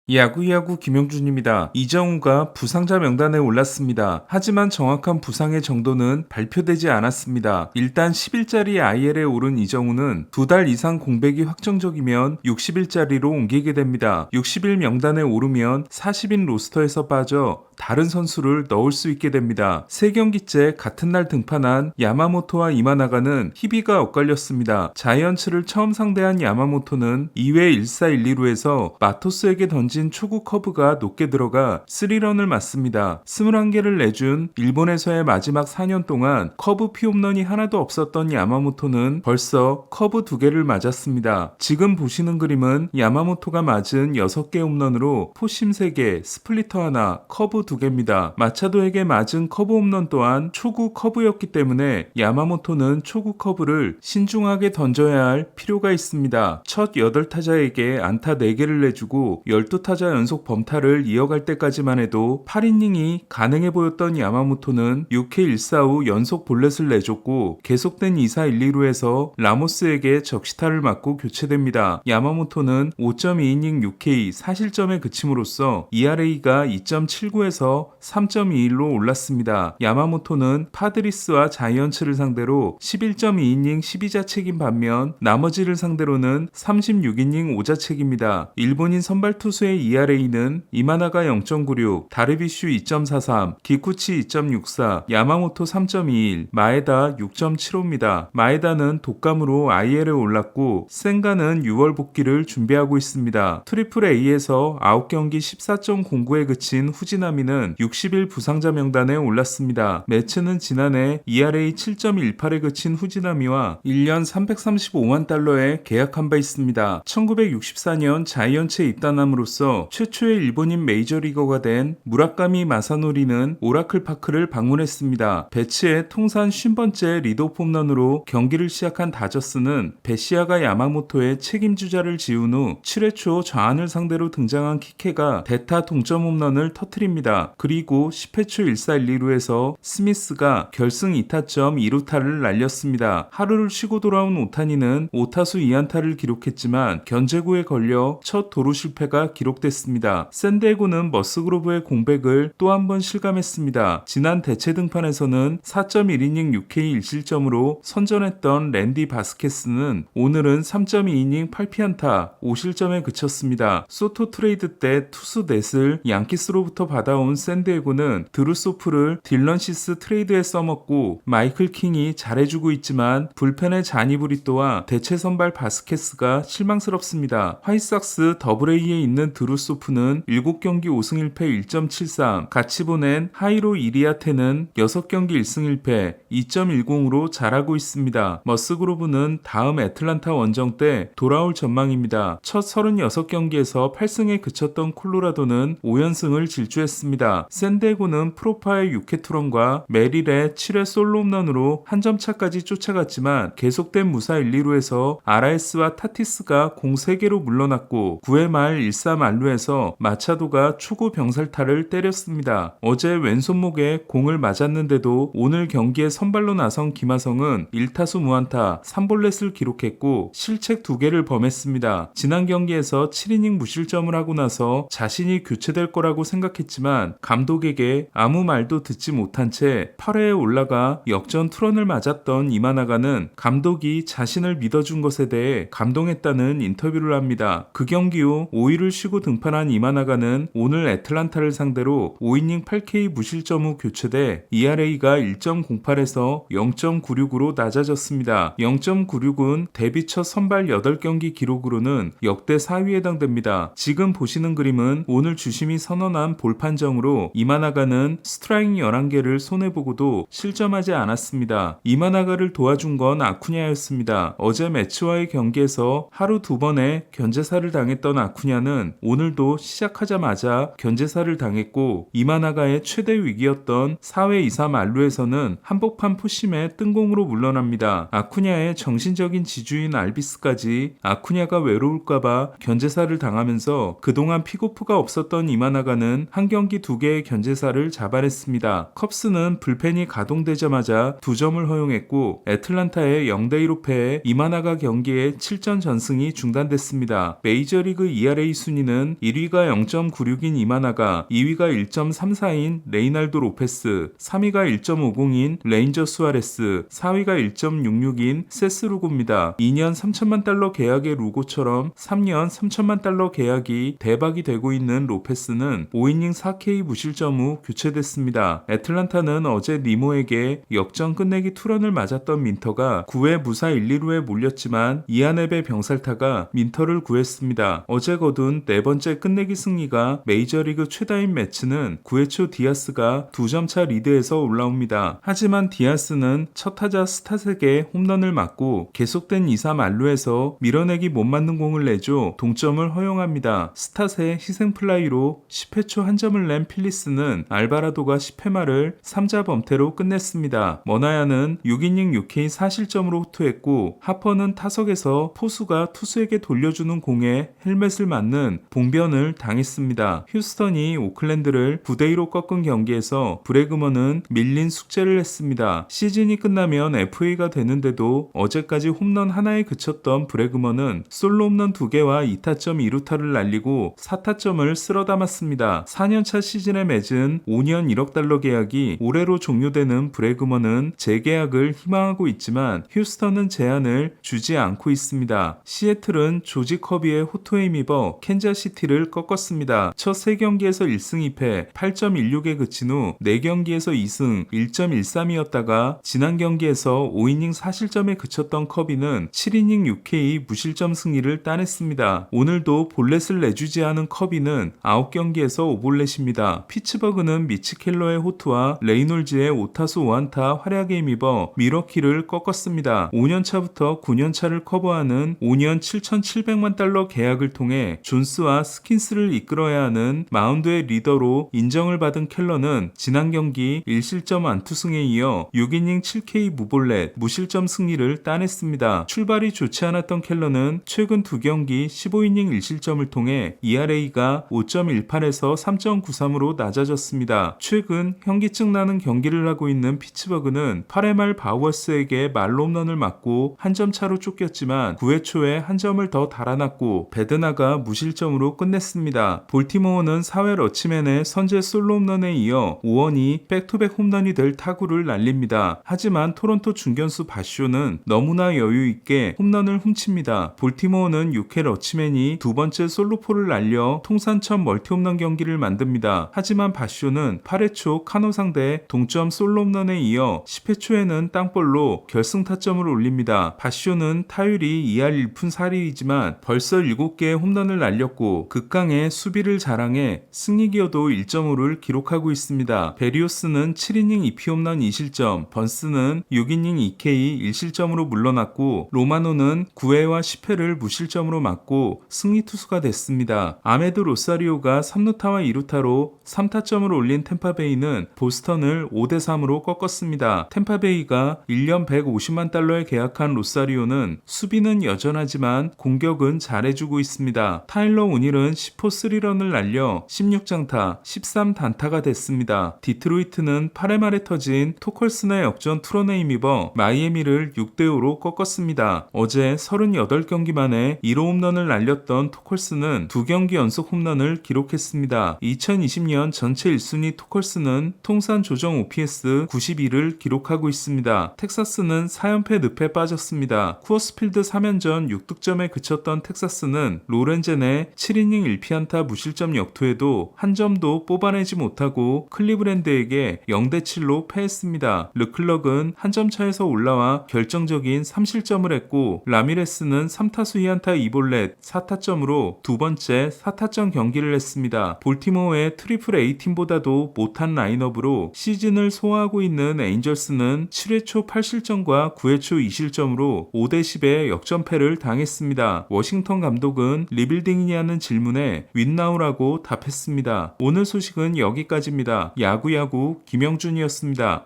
야구야구 김영준입니다. 이정우가 부상자 명단에 올랐습니다. 하지만 정확한 부상의 정도는 발표되지 않았습니다. 일단 10일짜리 IL에 오른 이정우는 2달 이상 공백이 확정적이면 60일짜리로 옮기게 됩니다. 60일 명단에 오르면 40인 로스터에서 빠져 다른 선수를 넣을 수 있게 됩니다. 3경기째 같은 날 등판한 야마모토와 이마나가는 희비가 엇갈렸습니다. 자이언츠를 처음 상대한 야마모토는 2회 1사 1, 2루에서 마토스에게 던진 초구 커브가 높게 들어가 3런을 맞습니다. 21개를 내준 일본에서의 마지막 4년 동안 커브 피홈런이 하나도 없었던 야마모토는 벌써 커브 2개를 맞았습니다. 지금 보시는 그림은 야마모토가 맞은 6개 홈런으로 포심 3개, 스플리터 하나, 커브 2개입니다. 마차도에게 맞은 커브 홈런 또한 초구 커브였기 때문에 야마모토는 초구 커브를 신중하게 던져야 할 필요가 있습니다. 첫 8타자에게 안타 4개를 내주고 12타자 연속 범타를 이어갈 때까지만 해도 8이닝이 가능해 보였던 야마모토는 6회 1사 후 연속 볼넷을 내줬고 계속된 2사 1, 2루에서 라모스에게 적시타를 맞고 교체됩니다. 야마모토는 5.2이닝 6K 4실점에 그침으로써 ERA가 2.79에서 3.21로 올랐습니다. 야마모토는 파드리스와 자이언츠를 상대로 11.2이닝 12자책인 반면 나머지를 상대로는 36이닝 5자책입니다. 일본인 선발 투수의 ERA는 이마나가 0.96, 다르비슈 2.43, 기쿠치 2.64, 야마모토 3.21, 마에다 6.75입니다. 마에다는 독감으로 IL에 올랐고 센가는 6월 복귀를 준비하고 있습니다. 트리플 A에서 9경기 14.09에 그친 후지나미는 60일 부상자 명단에 올랐습니다. 매츠는 지난해 ERA 7.18에 그친 후지나미와 1년 335만 달러에 계약한 바 있습니다. 1964년 자이언츠에 입단함으로써 최초의 일본인 메이저리거가 된 무라카미 마사노리는 오라클 파크를 방문했습니다. 배츠의 통산 50번째 리드오프 홈런으로 경기를 시작한 다저스는 베시아가 야마모토의 책임주자를 지운 후 7회 초 좌안을 상대로 등장한 키케가 대타 동점 홈런을 터뜨립니다. 그리고 10회 초 1사 1, 2루에서 스미스가 결승 2타점 2루타를 날렸습니다. 하루를 쉬고 돌아온 오타니는 5타수 2안타를 기록했지만 견제구에 걸려 첫 도루 실패가 기록됐습니다. 샌디에고는 머스그로브의 공백을 또 한 번 실감했습니다. 지난 대체 등판에서는 4.1이닝 6K 1실점으로 선전했던 랜디 바스케스는 오늘은 3.2이닝 8피안타 5실점에 그쳤습니다. 소토 트레이드 때 투수 넷을 양키스로부터 받아온 샌디에고는 드루소프를 딜런 시스 트레이드에 써먹고 마이클 킹이 잘해주고 있지만 불펜의 자니 브리또와 대체 선발 바스케스가 실망스럽습니다. 화이삭스 더블A에 있는 드루소프는 7경기 5승 1패 1.73, 같이 보낸 하이로 이리아테는 6경기 1승 1패 2.10으로 잘하고 있습니다. 머스그로브는 다음 애틀란타 원정 때 돌아올 전망입니다. 첫 36경기에서 8승에 그쳤던 콜로라도는 5연승을 질주했습니다. 샌디에고는 프로파의 6회 투런과 메릴의 7회 솔로 홈런으로 한 점 차까지 쫓아갔지만 계속된 무사 1, 2루에서 RS와 타티스가 공 3개로 물러났고 9회 말 1사 만루에서 마차도가 초구 병살타를 때렸습니다. 어제 왼손목에 공을 맞았는데도 오늘 경기에 선발로 나선 김하성은 1타수 무안타 3볼넷을 기록했고 실책 2개를 범했습니다. 지난 경기에서 7이닝 무실점을 하고 나서 자신이 교체될 거라고 생각했지만 감독에게 아무 말도 듣지 못한 채 8회에 올라가 역전 투런을 맞았던 이마나가는 감독이 자신을 믿어준 것에 대해 감동했다는 인터뷰를 합니다. 그 경기 후 5일을 쉬고 등판한 이마나가는 오늘 애틀란타를 상대로 5이닝 8K 무실점 후 교체돼 ERA가 1.08에서 0.96으로 낮아졌습니다. 0.96은 데뷔 첫 선발 8경기 기록으로는 역대 4위에 해당됩니다. 지금 보시는 그림은 오늘 주심이 선언한 볼 판정으로 이마나가는 스트라이크 11개를 손해보고도 실점하지 않았습니다. 이마나가를 도와준 건 아쿠냐였습니다. 어제 매츠와의 경기에서 하루 2번의 견제사를 당했던 아쿠냐는 오늘도 시작하자마자 견제사를 당했고 이마나가의 최대 위기였던 4회 2사 만루에서는 한복판 포심에 뜬공으로 물러납니다. 아쿠냐의 정신적인 지주인 알비스까지 아쿠냐가 외로울까봐 견제사를 당하면서 그동안 픽오프가 없었던 이마나가는 한 경기 2개의 견제사를 잡아냈습니다. 컵스는 불펜이 가동되자마자 2점을 허용했고 애틀란타의 0대1로 패해 이마나가 경기에 7전 전승이 중단됐습니다. 메이저리그 ERA 순위는 순위는 1위가 0.96인 이마나가, 2위가 1.34인 레이날도 로페스, 3위가 1.50인 레인저 수아레스, 4위가 1.66인 세스 루고입니다. 2년 3천만 달러 계약의 루고처럼 3년 3천만 달러 계약이 대박이 되고 있는 로페스는 5이닝 4K 무실점 후 교체됐습니다. 애틀란타는 어제 니모에게 역전 끝내기 투런을 맞았던 민터가 9회 무사 1, 2루에 몰렸지만 이하넵의 병살타가 민터를 구했습니다. 어제 거둔 네 번째 끝내기 승리가 메이저리그 최다인 매치는 9회 초 디아스가 2점차 리드에서 올라옵니다. 하지만 디아스는 첫 타자 스타색에 홈런을 맞고 계속된 2-3 안루에서 밀어내기 못 맞는 공을 내줘 동점을 허용합니다. 스타세 희생플라이로 10회 초 한 점을 낸 필리스는 알바라도가 10회 말을 3자 범퇴로 끝냈습니다. 머나야는 6이닝 6K 4실점으로 호투했고 하퍼는 타석에서 포수가 투수에게 돌려주는 공에 헬멧을 맞는 봉변을 당했습니다. 휴스턴이 오클랜드를 9대2로 꺾은 경기에서 브래그먼은 밀린 숙제를 했습니다. 시즌이 끝나면 FA가 되는데도 어제까지 홈런 하나에 그쳤던 브래그먼은 솔로 홈런 2개와 2타점 2루타를 날리고 4타점을 쓸어 담았습니다. 4년차 시즌에 맺은 5년 1억 달러 계약이 올해로 종료되는 브래그먼은 재계약을 희망하고 있지만 휴스턴은 제한을 주지 않고 있습니다. 시애틀은 조지 커비의 호투에 힘입어 캔자시티를 꺾었습니다. 첫 3경기에서 1승 2패 8.16에 그친 후 4경기에서 2승 1.13이었다가 지난 경기에서 5이닝 4실점에 그쳤던 커비는 7이닝 6K 무실점 승리를 따냈습니다. 오늘도 볼넷을 내주지 않은 커비는 9경기에서 5볼넷입니다. 피츠버그는 미치 켈러의 호투와 레이놀즈의 5타수 5안타 활약에 힘입어 미러키를 꺾었습니다. 5년차부터 9년차를 커버하는 5년 7,700만 달러 계약을 통해 존스와 스킨스를 이끌어야 하는 마운드의 리더로 인정을 받은 켈러는 지난 경기 1실점 안투승에 이어 6이닝 7K 무볼넷 무실점 승리를 따냈습니다. 출발이 좋지 않았던 켈러는 최근 2경기 15이닝 1실점을 통해 ERA가 5.18에서 3.93으로 낮아졌습니다. 최근 현기증 나는 경기를 하고 있는 피츠버그는 8회 말 바우어스에게 말로 홈런을 맞고 한 점 차로 쫓겼지만 9회 초에 한 점을 더 달아났고 베드나가 무실점으로 끝냈습니다. 볼티모어는 4회 러치맨의 선제 솔로 홈런에 이어 오원이 백투백 홈런이 될 타구를 날립니다. 하지만 토론토 중견수 바쇼는 너무나 여유있게 홈런을 훔칩니다. 볼티모어는 6회 러치맨이 두 번째 솔로포를 날려 통산 첫 멀티 홈런 경기를 만듭니다. 하지만 바쇼는 8회 초 카노 상대 동점 솔로 홈런에 이어 10회 초에는 땅볼로 결승 타점을 올립니다. 바쇼는 타율이 2할 1푼 4리이지만 벌써 7개의 홈런을 날렸고 극강의 수비를 자랑해 승리 기여도 1.5를 기록하고 있습니다. 베리오스는 7이닝 2피 홈런 2실점, 번스는 6이닝 2K 1실점으로 물러났고 로마노는 9회와 10회를 무실점으로 맞고 승리 투수가 됐습니다. 아메드 로사리오가 3루타와 2루타로 3타점을 올린 템파베이는 보스턴을 5대3으로 꺾었습니다. 템파베이가 1년 150만 달러에 계약한 로사리오는 수비는 여전하지만 공격은 잘해주고 있습니다. 타일러 오닐은 10호 3런을 날려 16장타 13단타가 됐습니다. 디트로이트는 8회 말에 터진 토컬슨의 역전 투런에 힘입어 마이애미를 6대5로 꺾었습니다. 어제 38경기 만에 1호 홈런을 날렸던 토컬슨은 2경기 연속 홈런을 기록했습니다. 2020년 전체 1순위 토컬슨은 통산 조정 OPS 92를 기록하고 있습니다. 텍사스는 4연패 늪에 빠졌습니다. 쿠어스필드 3연전 6득점에 그쳤던 텍사스는 로렌젠의 7이닝 1피안타 무실점 역투에도 한 점도 뽑아내지 못하고 클리브랜드에게 0대7로 패했습니다. 르클럭은 한 점 차에서 올라와 결정적인 3실점을 했고 라미레스는 3타수 2안타 2볼넷 4타점으로 두 번째 4타점 경기를 했습니다. 볼티모어의 트리플 A팀보다도 못한 라인업으로 시즌을 소화하고 있는 에인절스는 7회 초 8실점과 9회 초 2실점으로 5대10의 역전패를 당했습니다. 워싱턴 감독은 리빌딩이냐는 질문에 윈나우라고 답했습니다. 오늘 소식은 여기까지입니다. 야구야구 김영준이었습니다.